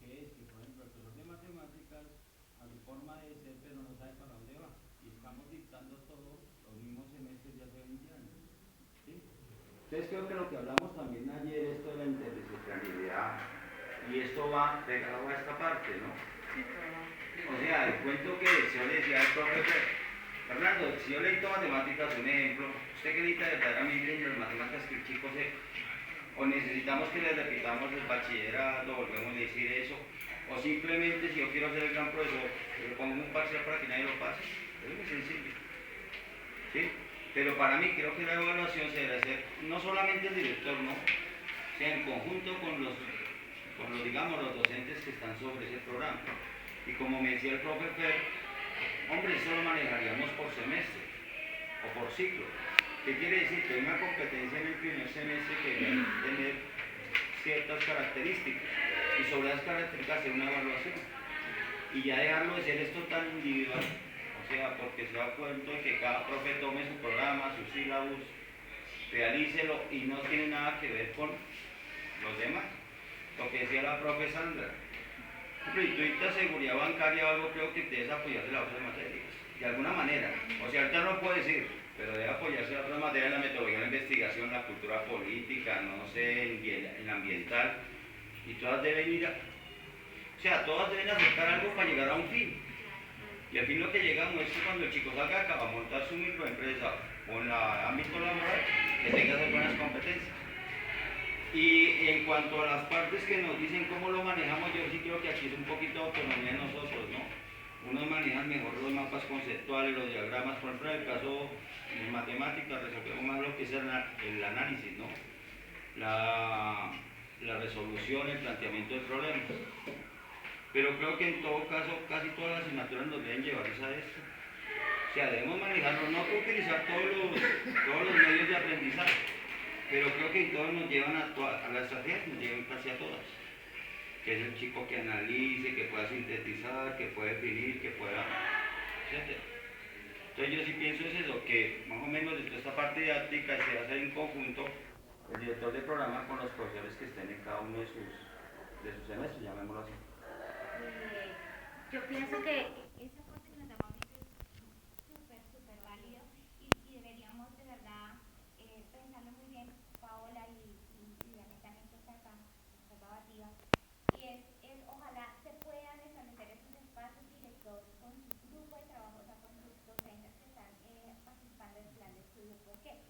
que es que, por ejemplo, el profesor de matemáticas a su forma de ser, pero no sabe para dónde va. Y estamos dictando todo los mismos semestres de hace 20 años. ¿Sí? Entonces creo que lo que hablamos también ayer, esto de la interdisciplinariedad, y esto va pegado a esta parte, ¿no? O sea, el cuento que yo le decía al profesor, Fernando, si yo le matemáticas, un ejemplo, usted que necesita verdaderamente en las matemáticas que el chico se, o necesitamos que le repitamos el bachillerato, volvemos a decir eso, o simplemente si yo quiero ser el gran profesor, le pongo un parcial para que nadie lo pase. Es muy sencillo. ¿Sí? Pero para mí creo que la evaluación se debe hacer no solamente el director, ¿no? O sea, en conjunto con los, digamos, los docentes que están sobre ese programa. Y como me decía el profe Fer, hombre, eso lo manejaríamos por semestre o por ciclo. ¿Qué quiere decir? Que hay una competencia en el primer semestre que debe tener ciertas características y sobre esas características hacer una evaluación. Y ya dejarlo de ser esto tan individual, o sea, porque se da cuenta de que cada profe tome su programa, sus sílabus, realícelo y no tiene nada que ver con los demás. Lo que decía la profe Sandra, y tú dictas seguridad bancaria o algo, creo que debes apoyarse las otras materias, de alguna manera. O sea, ahorita no lo puedo decir, pero debe apoyarse las otras materias, la metodología de la investigación, la cultura política, no sé, en la ambiental, y todas deben ir o sea, todas deben aceptar algo para llegar a un fin. Y al fin lo que llegamos es que cuando el chico salga acá a montar su microempresa o en el ámbito laboral, que tenga esas buenas competencias. Y en cuanto a las partes que nos dicen cómo lo manejamos, yo sí creo que aquí es un poquito de autonomía de nosotros, ¿no? Unos manejan mejor los mapas conceptuales, los diagramas, por ejemplo en el caso de matemáticas resolvemos más lo que es el análisis, ¿no? La resolución, el planteamiento de problemas. Pero creo que en todo caso casi todas las asignaturas nos deben llevar a esto. O sea, debemos manejarlo, no que utilizar todos los medios de aprendizaje, pero creo que todos nos llevan a las estrategias, nos llevan casi a todas. Que es el chico que analice, que pueda sintetizar, que pueda definir, que pueda, etc. Entonces yo sí pienso es eso, que más o menos de esta parte didáctica se hace en conjunto el director de programa con los profesores que estén en cada uno de sus semestres, llamémoslo así. Yo pienso que ese aporte que nos da Mauricio es súper válido y deberíamos de verdad pensarlo muy bien, Paola y Dani también que está acá, observativa. Y es ojalá se puedan establecer esos espacios directos con su grupo de trabajo, o sea, con sus docentes que están participando del plan de estudio, porque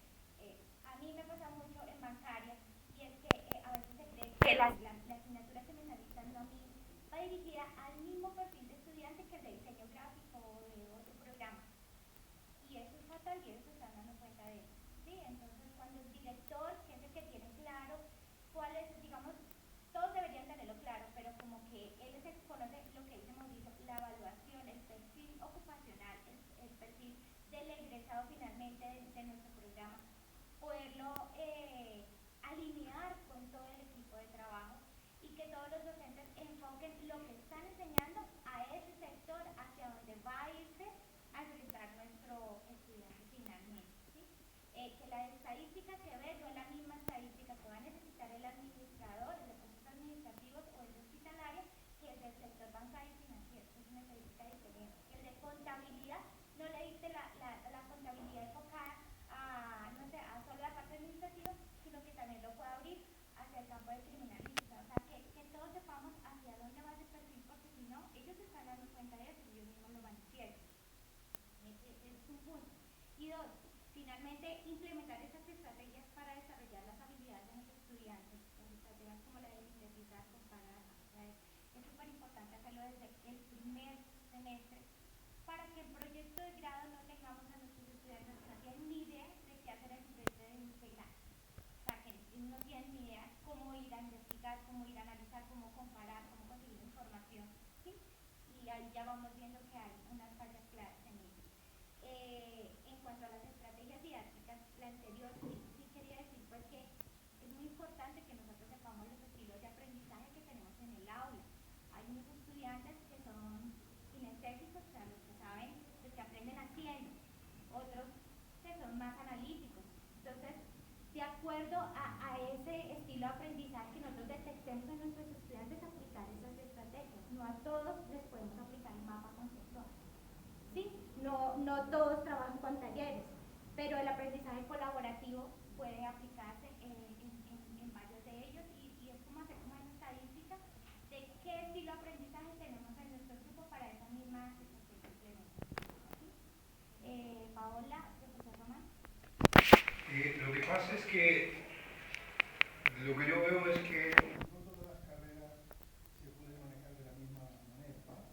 a mí me pasa mucho en bancaria y es que a veces se cree que la asignatura que me están dictando a mí va dirigida al mismo perfil de estudiante que el de diseño gráfico o de otro programa. Y eso es fatal y ellos se están dando cuenta de eso. ¿Sí? Entonces, cuando el director, que es el que tiene claro cuál es, digamos, todos deberían tenerlo claro, pero como que él es el que conoce lo que dice Mauricio, la evaluación, el perfil ocupacional, el perfil del egresado finalmente de nuestro programa, poderlo alinear con todo el equipo de trabajo y que todos los docentes enfoquen lo que están enseñando a ese sector hacia donde va a irse a egresar nuestro estudiante finalmente, ¿sí? Que la estadística que ve no es la misma estadística que va a necesitar el administrador, el de procesos administrativos o el de hospitalaria, que es del sector bancario y financiero. Es una estadística diferente. El de contabilidad no le dicte la contabilidad enfocada a, no sé, a solo la parte administrativa, sino que también lo pueda abrir hacia el campo de criminalística. O sea, que todos sepamos hacia dónde va ese perfil, porque si no, ellos se están dando cuenta de eso y ellos mismos lo manifiestan. Es un punto. Y dos, finalmente implementar esas estrategias para desarrollar las habilidades de los estudiantes, las estrategias como la de sintetizar, comparar, abstraer. Es súper importante hacerlo desde el primer semestre para que el proyecto de grado no tengamos a nuestros estudiantes que no tienen ni idea de qué hacer en su proyecto de grado. O sea, que no tienen ni idea cómo ir a investigar, cómo ir a analizar, cómo comparar, cómo conseguir información, ¿sí? Y ahí ya vamos viendo que hay unas fallas claras en ello. En cuanto a las estrategias didácticas, la anterior sí quería decir pues que es muy importante que nosotros sepamos los estilos de aprendizaje que tenemos en el aula. Hay unos estudiantes que son kinestésicos, o sea, los que saben, los que aprenden haciendo, otros que son más analíticos. Entonces, de acuerdo a ese estilo de aprendizaje que nosotros detectemos en nuestros estudiantes, aplicar esas estrategias. lenguaje colaborativo puede aplicarse en varios de ellos y es como hacer como una estadística de qué estilo de aprendizaje tenemos en nuestro grupo para esa misma estrategia implementación. ¿Sí? Paola, profesor Román. Lo que pasa es que lo que yo veo es que no todas las carreras se pueden manejar de la misma manera, ¿no?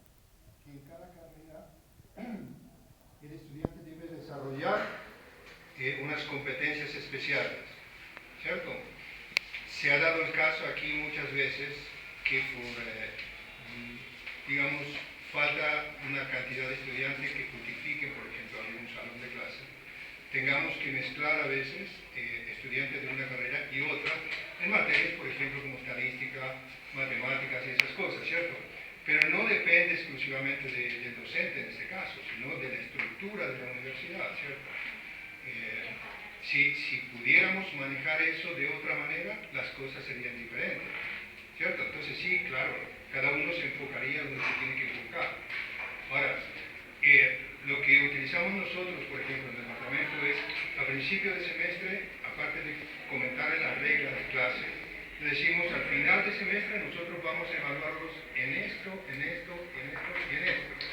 Que en cada carrera el estudiante debe desarrollar unas competencias especiales, ¿cierto? Se ha dado el caso aquí muchas veces que por, digamos, falta una cantidad de estudiantes que justifiquen, por ejemplo, algún salón de clase, tengamos que mezclar a veces estudiantes de una carrera y otra en materias, por ejemplo, como estadística, matemáticas y esas cosas, ¿cierto? Pero no depende exclusivamente del docente en este caso, sino de la estructura de la universidad, ¿cierto? Si pudiéramos manejar eso de otra manera, las cosas serían diferentes, ¿cierto? Entonces sí, claro, cada uno se enfocaría donde se tiene que enfocar. Ahora, lo que utilizamos nosotros, por ejemplo, en el departamento es, a principio de semestre, aparte de comentar las reglas de clase, le decimos al final de semestre nosotros vamos a evaluarlos en esto, en esto, en esto y en esto.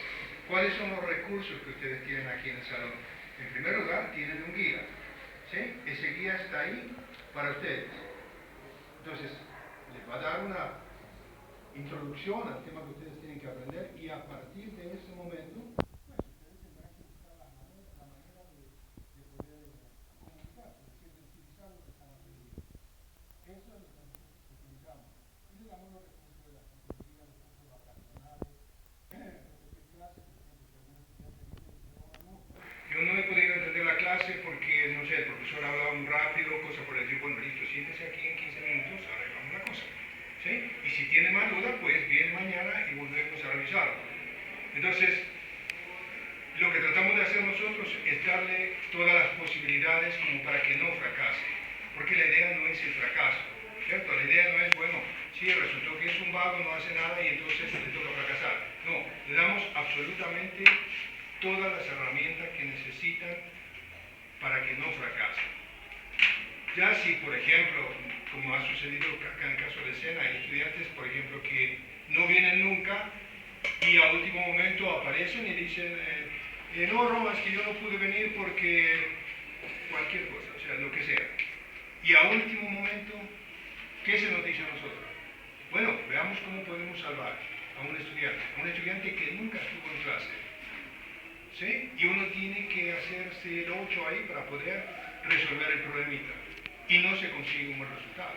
¿Cuáles son los recursos que ustedes tienen aquí en el salón? En primer lugar, tienen un guía, ¿sí? Ese guía está ahí para ustedes. Entonces, les va a dar una introducción al tema que ustedes tienen que aprender y a partir de ese momento, pues ustedes tendrán que buscar la manera de poder comunicarse, es decir, de utilizar lo que están aprendiendo. Eso es lo que nosotros utilizamos. Y le damos los recursos de la consejería, los cursos vacacionales, repetir clases, por ejemplo, si algún estudiante dice, no, yo no he podido entender la clase porque, no sé, el profesor hablaba muy rápido, cosas por decir, bueno, listo, siéntese aquí en 15 minutos, arreglamos la cosa. ¿Sí? Y si tiene más duda, pues viene mañana y volvemos a revisarlo. Entonces, lo que tratamos de hacer nosotros es darle todas las posibilidades como para que no fracase. Porque la idea no es el fracaso, ¿cierto? La idea no es, bueno, sí, resultó que es un vago, no hace nada y entonces le toca fracasar. No, le damos absolutamente todas las herramientas que necesitan para que no fracasen. Ya si, por ejemplo, como ha sucedido acá en el caso de Sena, hay estudiantes, por ejemplo, que no vienen nunca y a último momento aparecen y dicen, no, Roma, es que yo no pude venir porque cualquier cosa, o sea, lo que sea. Y a último momento, ¿qué se nos dice a nosotros? Bueno, veamos cómo podemos salvar a un estudiante que nunca estuvo en clase, ¿sí? Y uno tiene que hacerse el 8 ahí para poder resolver el problemita. Y no se consigue un buen resultado.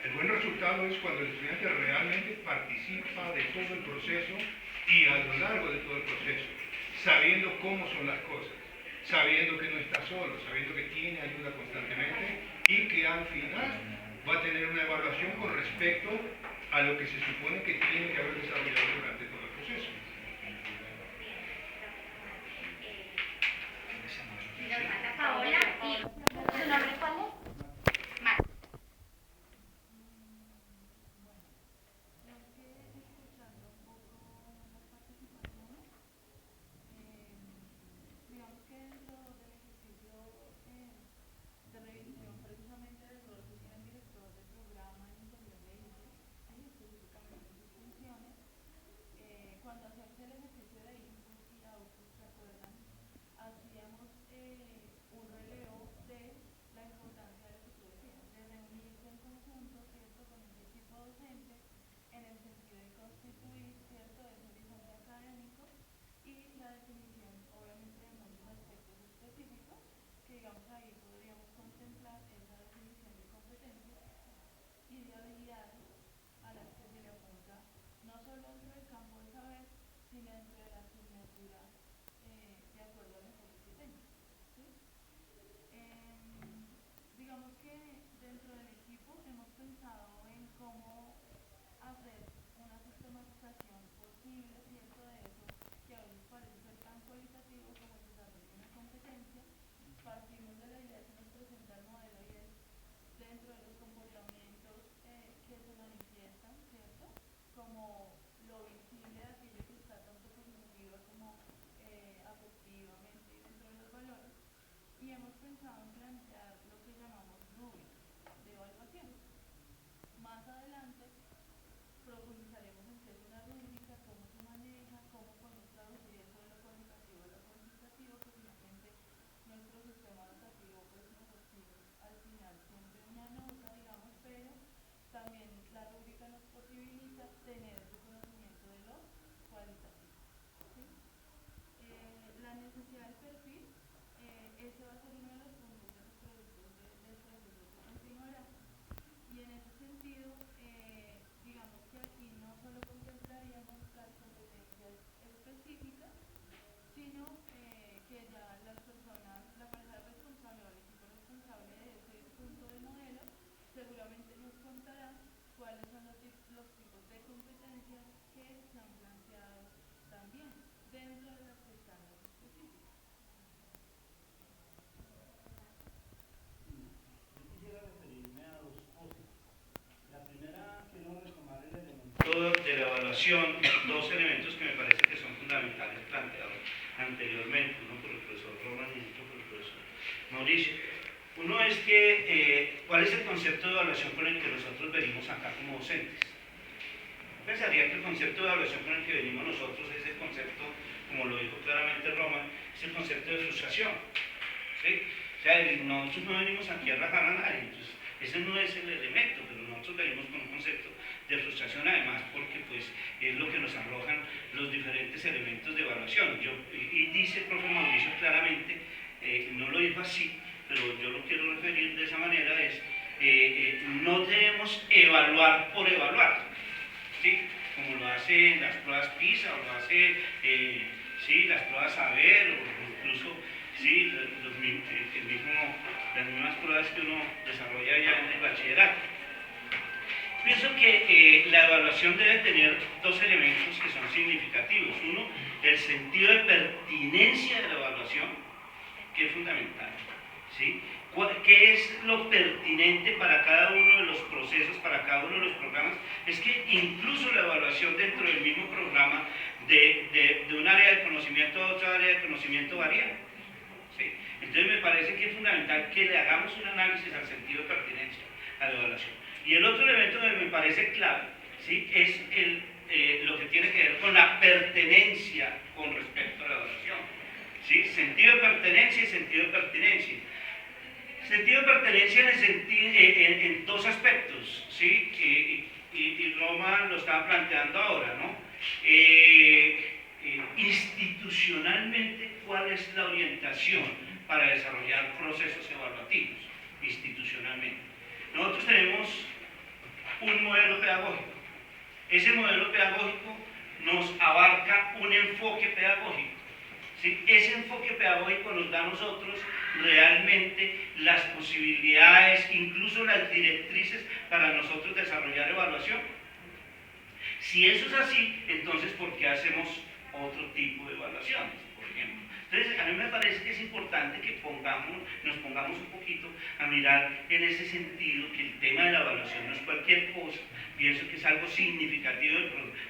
El buen resultado es cuando el estudiante realmente participa de todo el proceso y a lo largo de todo el proceso, sabiendo cómo son las cosas, sabiendo que no está solo, sabiendo que tiene ayuda constantemente y que al final va a tener una evaluación con respecto a lo que se supone que tiene que haber desarrollado durante todo el proceso. Paola, ¿y su nombre cuál es? Mar. Digamos que dentro del ejercicio de revisión precisamente del rol que tiene el director del programa en interior de ICE, ¿sí? Específicamente sus funciones, cuando hacíamos el ejercicio de input y output, ¿se acuerdan? Hacíamos un relevo de la importancia de lo que tú decías, de reunirse en conjunto, ¿cierto?, con ese equipo docente, en el sentido de constituir, ¿cierto?, ese horizonte académico y la definición, obviamente, de muchos aspectos específicos, que digamos ahí podríamos contemplar esa definición de competencias y de habilidades a las que se le apunta, no solo dentro del campo de saber, sino dentro de la asignatura de acuerdo al enfoque que tenga, ¿sí? Digamos que dentro del equipo hemos pensado en cómo hacer una sistematización posible, ¿cierto?, de eso que a veces parece ser tan cualitativo como el desarrollo de una competencia. Partimos de la idea que nos presenta el modelo y es dentro de los comportamientos que se manifiestan, ¿cierto?, como lo visible de aquello que está tanto cognitiva como afectivamente y dentro de los valores. Y hemos más adelante profundizaremos en qué es una rúbrica, cómo se maneja, cómo podemos traducir eso de lo cualitativo a lo cuantitativo, que finalmente nuestro sistema educativo pues nos exige al final siempre una nota, digamos, pero también la rúbrica nos posibilita tener ese conocimiento de lo cualitativo, ¿sí? La necesidad del perfil, ese va a ser uno de los puntos de los productos del proceso que continuará. Y en ese sentido, digamos que aquí no solo contemplaríamos las competencias específicas, sino que ya las personas, la pareja responsable o el equipo responsable de ese punto de modelo, seguramente nos contarán cuáles son los tipos de competencias que se han planteado también dentro de las que están las específicas. Yo quisiera referirme a dos cosas. La primera, quiero retomar el elemento de la evaluación, dos elementos que me parece que son fundamentales planteados anteriormente, uno por el profesor Roman y otro por el profesor Mauricio. Uno es que, ¿cuál es el concepto de evaluación con el que nosotros venimos acá como docentes? Pensaría que el concepto de evaluación con el que venimos nosotros es el concepto, como lo dijo claramente Roman, es el concepto de frustración, ¿sí? O sea, nosotros no venimos aquí a rajar a nadie, entonces ese no es el elemento, pero nosotros venimos con un concepto de frustración, además porque pues es lo que nos arrojan los diferentes elementos de evaluación. Y dice el profe Mauricio claramente, no lo dijo así, pero yo lo quiero referir de esa manera, es no debemos evaluar por evaluar, ¿sí? Como lo hacen las pruebas PISA, o lo hace sí, las pruebas saber, o incluso sí, las mismas pruebas que uno desarrolla ya en el bachillerato. Pienso que la evaluación debe tener dos elementos que son significativos. Uno, el sentido de pertinencia de la evaluación, que es fundamental, ¿sí? ¿Qué es lo pertinente para cada uno de los procesos, para cada uno de los programas? Es que incluso la evaluación dentro del mismo programa de un área de conocimiento a otra área de conocimiento varía, ¿sí? Entonces me parece que es fundamental que le hagamos un análisis al sentido de pertinencia a la evaluación. Y el otro elemento que me parece clave, ¿sí? Es lo que tiene que ver con la pertenencia con respecto a la evaluación, ¿sí? Sentido de pertenencia y sentido de pertinencia. Sentido de pertenencia en dos aspectos, ¿sí? Y Roma lo estaba planteando ahora, ¿no? Institucionalmente, ¿cuál es la orientación para desarrollar procesos evaluativos? Institucionalmente. Nosotros tenemos un modelo pedagógico. Ese modelo pedagógico nos abarca un enfoque pedagógico, ¿sí? Ese enfoque pedagógico nos da a nosotros realmente las posibilidades, incluso las directrices para nosotros desarrollar evaluación. Si eso es así, entonces ¿por qué hacemos otro tipo de evaluaciones, por ejemplo? Entonces, a mí me parece que es importante que nos pongamos un poquito a mirar en ese sentido, que el tema de la evaluación no es cualquier cosa, pienso que es algo significativo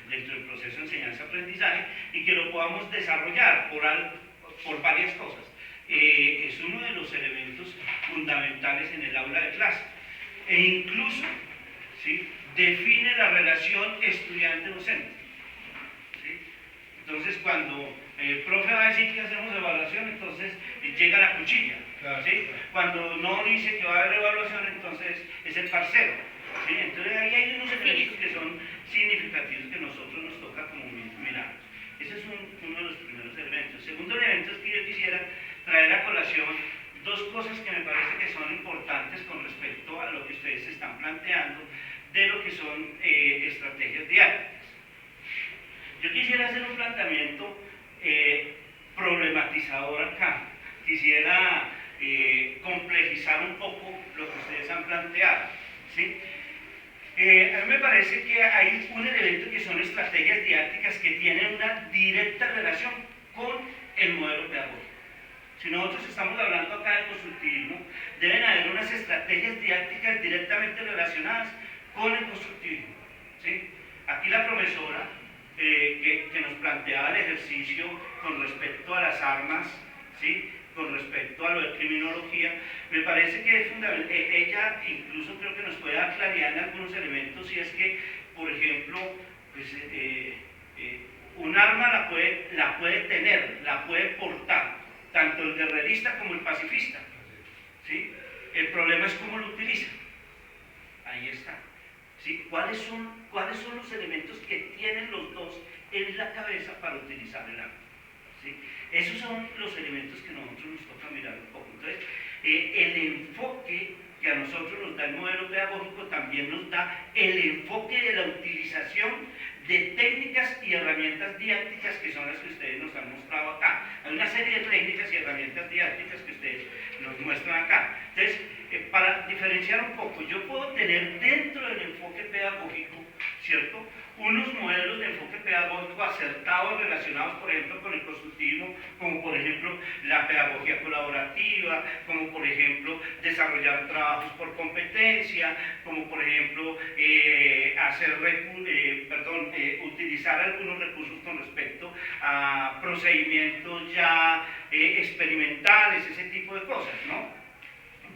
dentro del proceso de enseñanza-aprendizaje y que lo podamos desarrollar por varias cosas. Es uno de los elementos fundamentales en el aula de clase e incluso, ¿sí?, define la relación estudiante-docente, ¿sí? Entonces, cuando el profe va a decir que hacemos evaluación, entonces llega la cuchilla, ¿sí? Cuando no dice que va a haber evaluación, entonces es el parcero, ¿sí? Entonces ahí hay unos elementos que son significativos que nosotros nos toca como mirar. Ese es uno de los primeros elementos. El segundo elemento es que yo quisiera traer a colación dos cosas que me parece que son importantes con respecto a lo que ustedes están planteando de lo que son estrategias didácticas. Yo quisiera hacer un planteamiento problematizador acá. Quisiera complejizar un poco lo que ustedes han planteado, ¿sí? A mí me parece que hay un elemento que son estrategias didácticas que tienen una directa relación con el modelo pedagógico. Si nosotros estamos hablando acá de constructivismo, deben haber unas estrategias didácticas directamente relacionadas con el constructivismo, ¿sí? Aquí la profesora que nos planteaba el ejercicio con respecto a las armas, ¿sí?, con respecto a lo de criminología, me parece que es fundamental. Ella incluso creo que nos puede dar claridad en algunos elementos, y es que, por ejemplo, pues, un arma la puede tener, la puede portar, tanto el guerrerista como el pacifista, ¿sí? El problema es cómo lo utiliza. Ahí está. ¿Sí? ¿Cuáles son los elementos que tienen los dos en la cabeza para utilizar el arma? ¿Sí? Esos son los elementos que a nosotros nos toca mirar un poco. Entonces, el enfoque que a nosotros nos da el modelo pedagógico también nos da el enfoque de la utilización de técnicas y herramientas didácticas, que son las que ustedes nos han mostrado acá. Hay una serie de técnicas y herramientas didácticas que ustedes nos muestran acá. Entonces, para diferenciar un poco, yo puedo tener dentro del enfoque pedagógico, ¿cierto?, unos modelos de enfoque pedagógico acertados relacionados, por ejemplo, con el constructivismo, como por ejemplo la pedagogía colaborativa, como por ejemplo desarrollar trabajos por competencia, como por ejemplo utilizar algunos recursos con respecto a procedimientos ya experimentales, ese tipo de cosas, ¿no?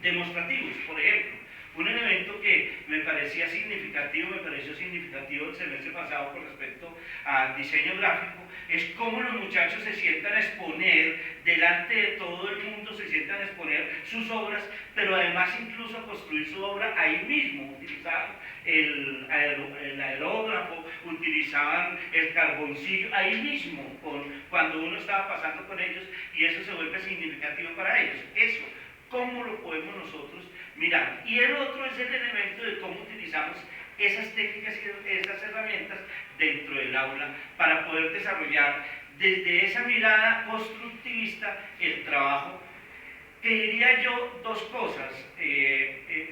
Demostrativos, por ejemplo. Un elemento que me pareció significativo el semestre pasado con respecto al diseño gráfico, es cómo los muchachos se sientan a exponer delante de todo el mundo, se sientan a exponer sus obras, pero además incluso a construir su obra ahí mismo. Utilizaban el aerógrafo, utilizaban el carboncillo ahí mismo, cuando uno estaba pasando con ellos, y eso se vuelve significativo para ellos. Eso, ¿cómo lo podemos nosotros mirar? Y el otro es el elemento de cómo utilizamos esas técnicas y esas herramientas dentro del aula para poder desarrollar desde esa mirada constructivista el trabajo, que diría yo dos cosas.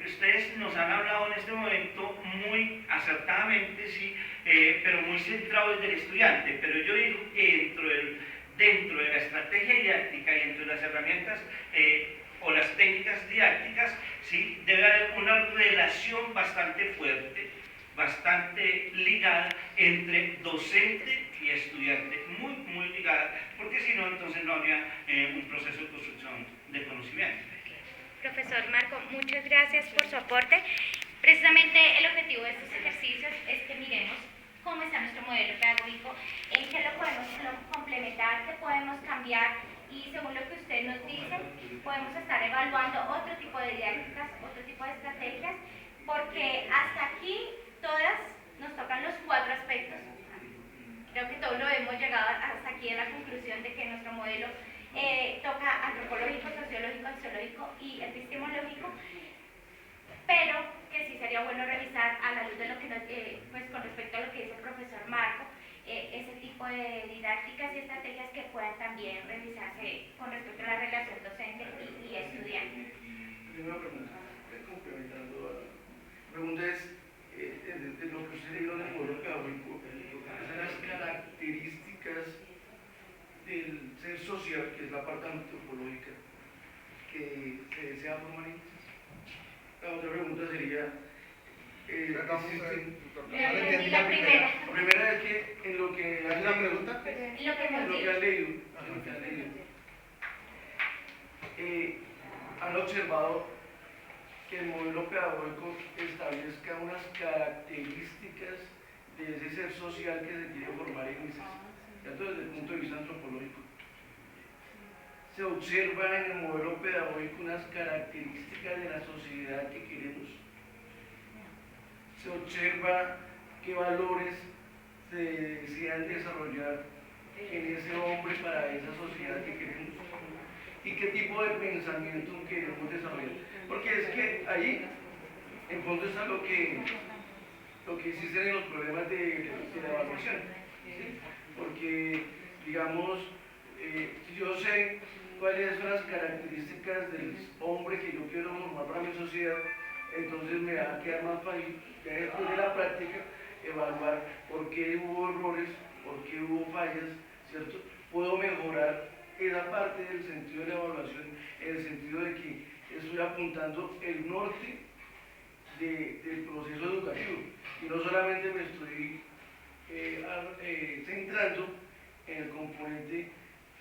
Ustedes nos han hablado en este momento muy acertadamente, sí, pero muy centrado desde el estudiante, pero yo digo que dentro de la estrategia didáctica y dentro de las herramientas o las técnicas didácticas, ¿sí?, debe haber una relación bastante fuerte, bastante ligada entre docente y estudiante, muy, muy ligada, porque si no, entonces no habría un proceso de construcción de conocimiento. Profesor Marco, muchas gracias por su aporte. Precisamente el objetivo de estos ejercicios es que miremos cómo está nuestro modelo pedagógico, en qué lo podemos complementar, qué podemos cambiar, y según lo que usted nos dice, podemos estar evaluando otro tipo de didácticas, otro tipo de estrategias, porque hasta aquí todas nos tocan los 4 aspectos. Creo que todos lo hemos llegado hasta aquí a la conclusión de que nuestro modelo toca antropológico, sociológico, sociológico y epistemológico, pero que sí sería bueno revisar a la luz de lo que pues con respecto a lo que dice el profesor Marco, ese tipo de didácticas y estrategias que puedan también revisarse con respecto a la relación docente y estudiante. Primera pregunta, complementando a la pregunta es, de lo que usted dijo en el modelo pedagógico, son las características del ser social, que es la parte antropológica, que se desea formar en. La otra pregunta sería, La primera. La primera es que en lo que ¿Es la pregunta? en lo que han leído, han observado que el modelo pedagógico establezca unas características de ese ser social que se quiere formar en ese, tanto desde el punto de vista antropológico. Se observa en el modelo pedagógico unas características de la sociedad que queremos. Se observa qué valores se desean desarrollar en ese hombre para esa sociedad que queremos y qué tipo de pensamiento queremos desarrollar. Porque es que ahí, en fondo, está lo que existen en los problemas de la evaluación. ¿Sí? Porque, digamos, si yo sé cuáles son las características del hombre que yo quiero formar para mi sociedad, entonces me va a quedar más fácil, ya después de la práctica, evaluar por qué hubo errores, por qué hubo fallas, ¿cierto? Puedo mejorar esa parte del sentido de la evaluación, en el sentido de que estoy apuntando el norte del proceso educativo y no solamente me estoy centrando en el componente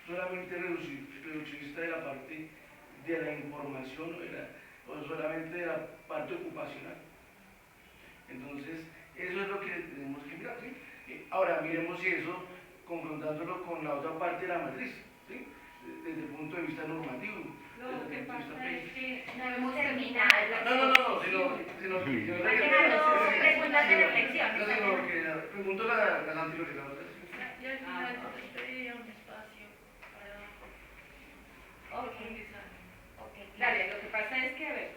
solamente reduccionista de la parte de la información o solamente de la parte ocupacional. Entonces, eso es lo que tenemos que mirar, ¿sí? Ahora, miremos si eso, confrontándolo con la otra parte de la matriz, ¿sí? Desde el punto de vista normativo. Lo que pasa es que No hemos terminado. No, sino que yo Van dejando preguntas de reflexión. No, que pregunto las anteriores, la otra. y al final yo pediría un espacio para Ok. profundizar. Ok, Claro, lo que pasa es que, a ver,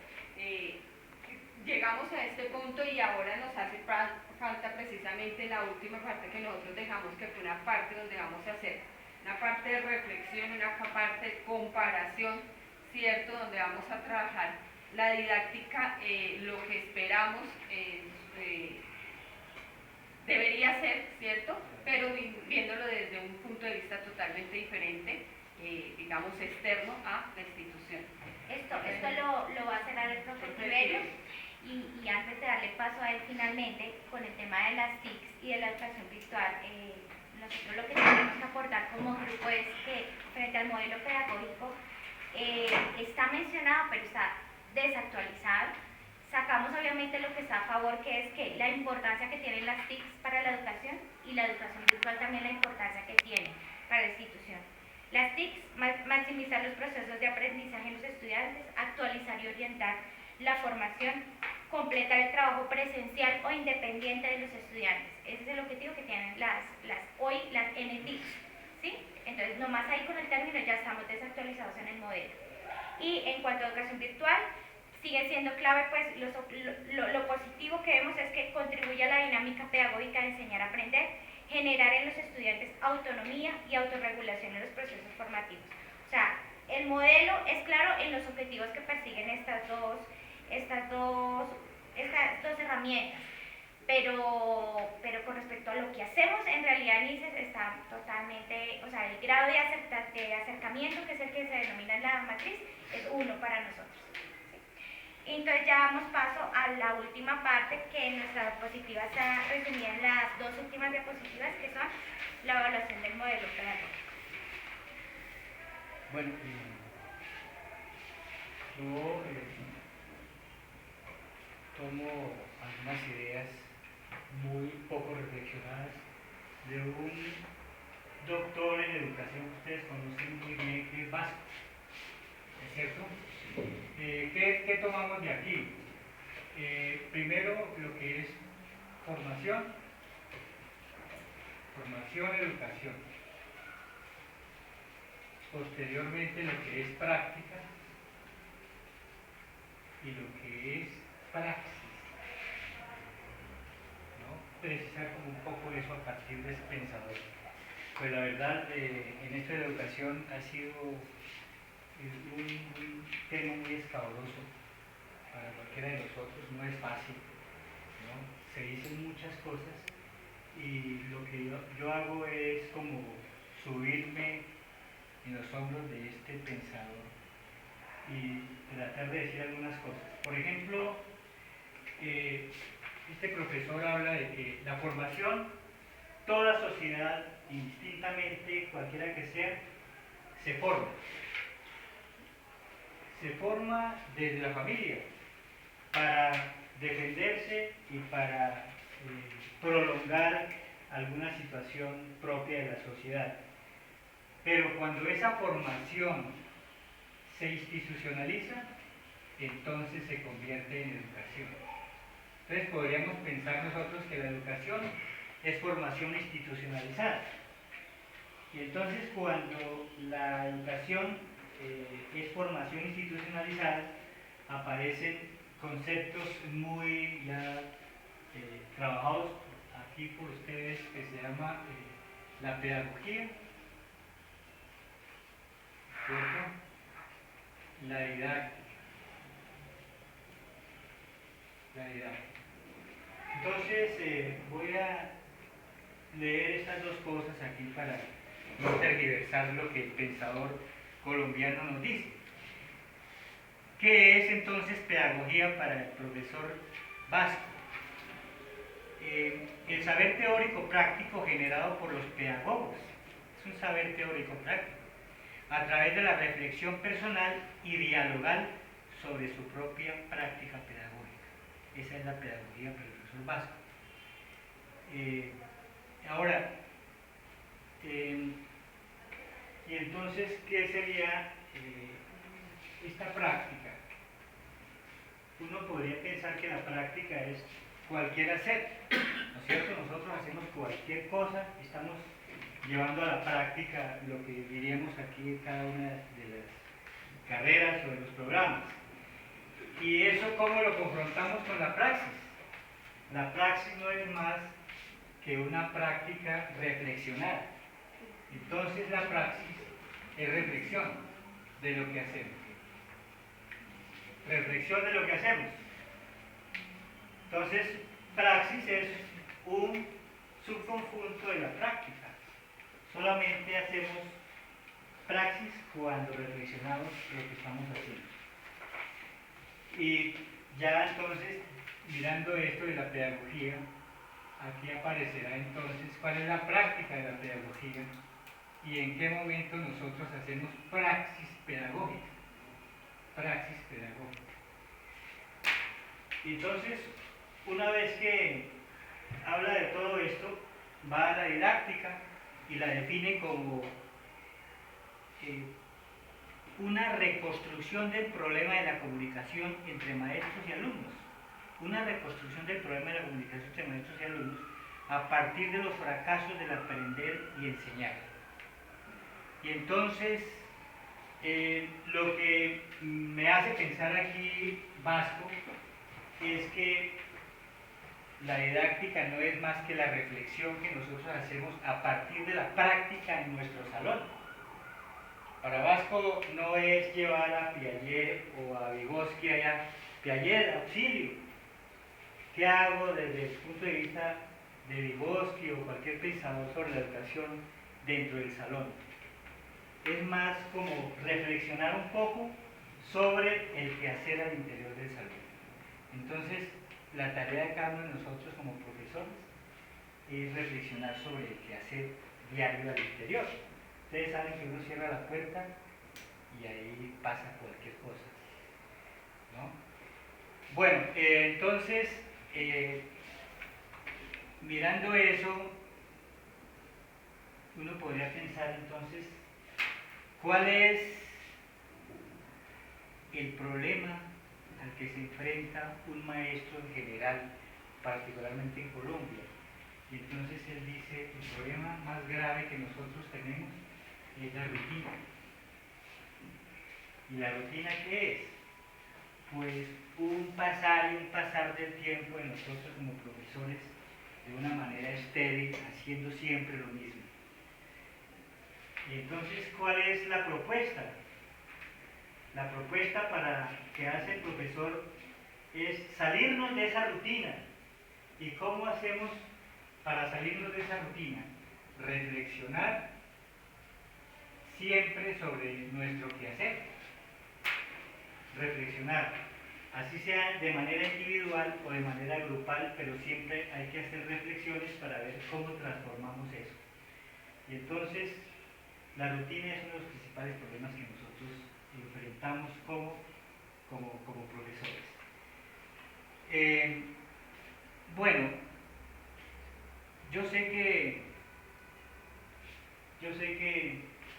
llegamos a este punto y ahora nos hace falta precisamente la última parte que nosotros dejamos, que fue una parte donde vamos a hacer una parte de reflexión, una parte de comparación, ¿cierto? Donde vamos a trabajar la didáctica, lo que esperamos debería ser, ¿cierto? Pero viéndolo desde un punto de vista totalmente diferente, digamos, externo a la institución. Esto lo va a hacer el profesor Tiberio y antes de darle paso a él finalmente con el tema de las TICs y de la educación virtual, nosotros lo que tenemos que aportar como grupo es que frente al modelo pedagógico está mencionado pero está desactualizado. Sacamos obviamente lo que está a favor, que es que la importancia que tienen las TICs para la educación y la educación virtual también la importancia que tiene para la institución. Las TICs, maximizar los procesos de aprendizaje en los estudiantes, actualizar y orientar la formación, completar el trabajo presencial o independiente de los estudiantes. Ese es el objetivo que tienen hoy las NTICs, ¿sí? Entonces, nomás ahí con el término ya estamos desactualizados en el modelo. Y en cuanto a educación virtual, sigue siendo clave, pues lo positivo que vemos es que contribuye a la dinámica pedagógica de enseñar a aprender, generar en los estudiantes autonomía y autorregulación en los procesos formativos. O sea, el modelo es claro en los objetivos que persiguen estas dos herramientas, pero con respecto a lo que hacemos, en realidad en ICES está totalmente, o sea, el grado de acercamiento, que es el que se denomina en la matriz, es 1 para nosotros. Entonces ya damos paso a la última parte, que en nuestra diapositiva está resumida en las dos últimas diapositivas, que son la evaluación del modelo pedagógico. Bueno, yo tomo algunas ideas muy poco reflexionadas de un doctor en educación que ustedes conocen muy bien, que es Vasco, ¿es cierto? ¿Qué tomamos de aquí? Primero, lo que es formación, educación. Posteriormente, lo que es práctica y lo que es praxis, ¿no? Precisar como un poco eso a partir de ese pensador. Pues la verdad, en esto de la educación ha sido un tema muy escabroso para cualquiera de nosotros, no es fácil, ¿no? Se dicen muchas cosas y lo que yo hago es como subirme en los hombros de este pensador y tratar de decir algunas cosas. Por ejemplo, este profesor habla de que la formación, toda sociedad, indistintamente, cualquiera que sea, se forma. Se forma desde la familia para defenderse y para prolongar alguna situación propia de la sociedad. Pero cuando esa formación se institucionaliza, entonces se convierte en educación. Entonces podríamos pensar nosotros que la educación es formación institucionalizada. Y entonces cuando la educación es formación institucionalizada, aparecen conceptos muy ya trabajados aquí por ustedes, que se llama la pedagogía, ¿cierto? La didáctica. Entonces voy a leer estas dos cosas aquí para no tergiversar lo que el pensador colombiano nos dice. ¿Qué es entonces pedagogía para el profesor Vasco? El saber teórico práctico generado por los pedagogos. Es un saber teórico práctico. a través de la reflexión personal y dialogar sobre su propia práctica pedagógica. Esa es la pedagogía para el profesor Vasco. Ahora, y entonces, ¿qué sería esta práctica? Uno podría pensar que la práctica es cualquier hacer, ¿no es cierto? Nosotros hacemos cualquier cosa, estamos llevando a la práctica lo que diríamos aquí en cada una de las carreras o de los programas. ¿Y eso cómo lo confrontamos con la praxis? La praxis no es más que una práctica reflexionada. Entonces la praxis es reflexión de lo que hacemos. Reflexión de lo que hacemos. Entonces, praxis es un subconjunto de la práctica. Solamente hacemos praxis cuando reflexionamos lo que estamos haciendo. Y ya entonces, mirando esto de la pedagogía, aquí aparecerá entonces cuál es la práctica de la pedagogía y en qué momento nosotros hacemos praxis pedagógica. Praxis pedagógica. Entonces, una vez que habla de todo esto, va a la didáctica y la define como una reconstrucción del problema de la comunicación entre maestros y alumnos. Una reconstrucción del problema de la comunicación entre maestros y alumnos a partir de los fracasos del aprender y enseñar. Y entonces, lo que me hace pensar aquí Vasco es que la didáctica no es más que la reflexión que nosotros hacemos a partir de la práctica en nuestro salón. Para Vasco no es llevar a Piaget o a Vygotsky allá, Piaget, auxilio. ¿Qué hago desde el punto de vista de Vygotsky o cualquier pensador sobre la educación dentro del salón? Es más como reflexionar un poco sobre el quehacer al interior del salón. Entonces, la tarea de cada uno de nosotros como profesores es reflexionar sobre el quehacer diario al interior. Ustedes saben que uno cierra la puerta y ahí pasa cualquier cosa, ¿no? Bueno, entonces, mirando eso, uno podría pensar entonces, ¿cuál es el problema al que se enfrenta un maestro en general, particularmente en Colombia? Y entonces él dice, el problema más grave que nosotros tenemos es la rutina. ¿Y la rutina qué es? Pues un pasar y un pasar del tiempo de nosotros como profesores de una manera estéril, haciendo siempre lo mismo. Y entonces, ¿cuál es la propuesta? La propuesta para que hace el profesor es salirnos de esa rutina. ¿Y cómo hacemos para salirnos de esa rutina? Reflexionar siempre sobre nuestro quehacer. Reflexionar, así sea de manera individual o de manera grupal, pero siempre hay que hacer reflexiones para ver cómo transformamos eso. Y entonces, la rutina es uno de los principales problemas que nosotros enfrentamos como profesores. Bueno, yo sé que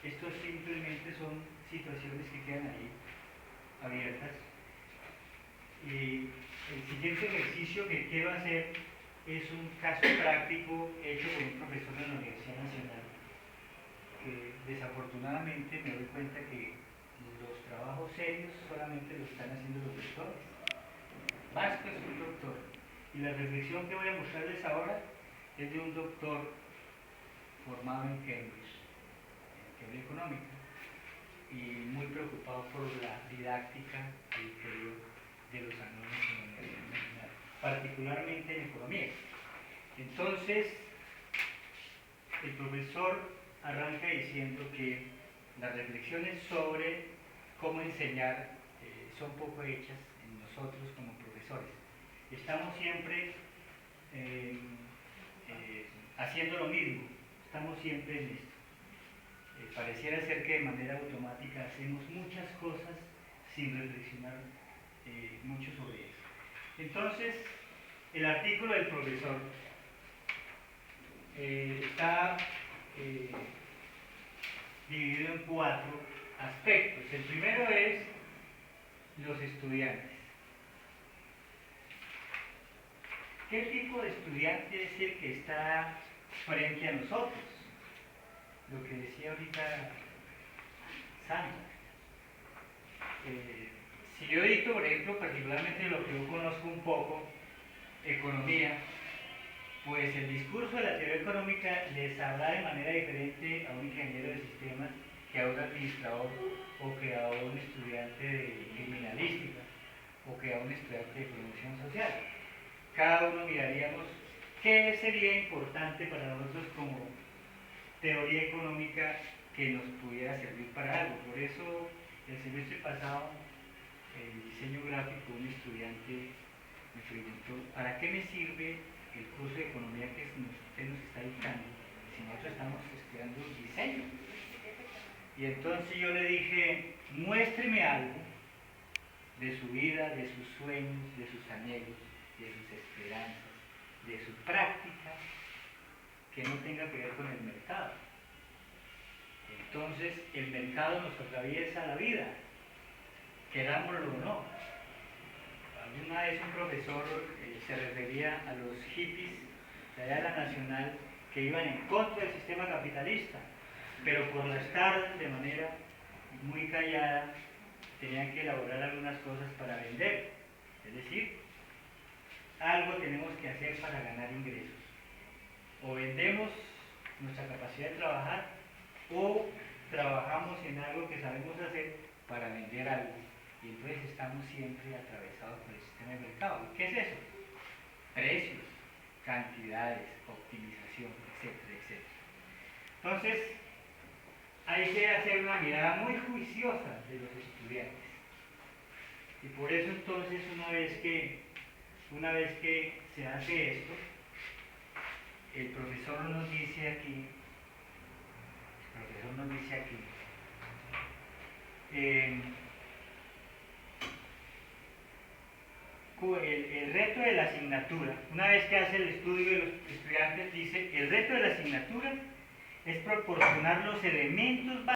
estos simplemente son situaciones que quedan ahí abiertas. Y el siguiente ejercicio que quiero hacer es un caso práctico hecho por un profesor de la Universidad Nacional, que desafortunadamente me doy cuenta que los trabajos serios solamente lo están haciendo los doctores. Vasco es un doctor, y la reflexión que voy a mostrarles ahora es de un doctor formado en Cambridge, en teoría económica, y muy preocupado por la didáctica al interior de los alumnos en la Universidad Nacional, particularmente en economía. Entonces, el profesor arranca diciendo que las reflexiones sobre cómo enseñar son poco hechas en nosotros como profesores. Estamos siempre haciendo lo mismo, estamos siempre en esto. pareciera ser que de manera automática hacemos muchas cosas sin reflexionar mucho sobre eso. Entonces, el artículo del profesor está dividido en 4 aspectos. El primero es los estudiantes. ¿Qué tipo de estudiante es el que está frente a nosotros? Lo que decía ahorita Sandra. Si yo dicto, por ejemplo, particularmente lo que yo conozco un poco, economía, pues el discurso de la teoría económica les habla de manera diferente a un ingeniero de sistemas que a un administrador o que a un estudiante de criminalística o que a un estudiante de promoción social. Cada uno miraríamos qué sería importante para nosotros como teoría económica que nos pudiera servir para algo. Por eso el semestre pasado, en diseño gráfico, un estudiante me preguntó, ¿para qué me sirve el curso de economía que usted nos está dictando si nosotros estamos estudiando diseño? Y entonces yo le dije, muéstreme algo de su vida, de sus sueños, de sus anhelos, de sus esperanzas, de su práctica, que no tenga que ver con el mercado. Entonces el mercado nos atraviesa la vida, querámoslo o no. Alguna vez un profesor se refería a los hippies de allá de la Nacional que iban en contra del sistema capitalista, pero por las tardes, de manera muy callada, tenían que elaborar algunas cosas para vender. Es decir, algo tenemos que hacer para ganar ingresos. O vendemos nuestra capacidad de trabajar o trabajamos en algo que sabemos hacer para vender algo. Y entonces estamos siempre atravesados por el sistema de mercado. ¿Y qué es eso? Precios, cantidades, optimización, etcétera, etcétera. Entonces, hay que hacer una mirada muy juiciosa de los estudiantes. Y por eso entonces una vez que se hace esto, el profesor nos dice aquí, el reto de la asignatura, una vez que hace el estudio de los estudiantes, dice, el reto de la asignatura es proporcionar los elementos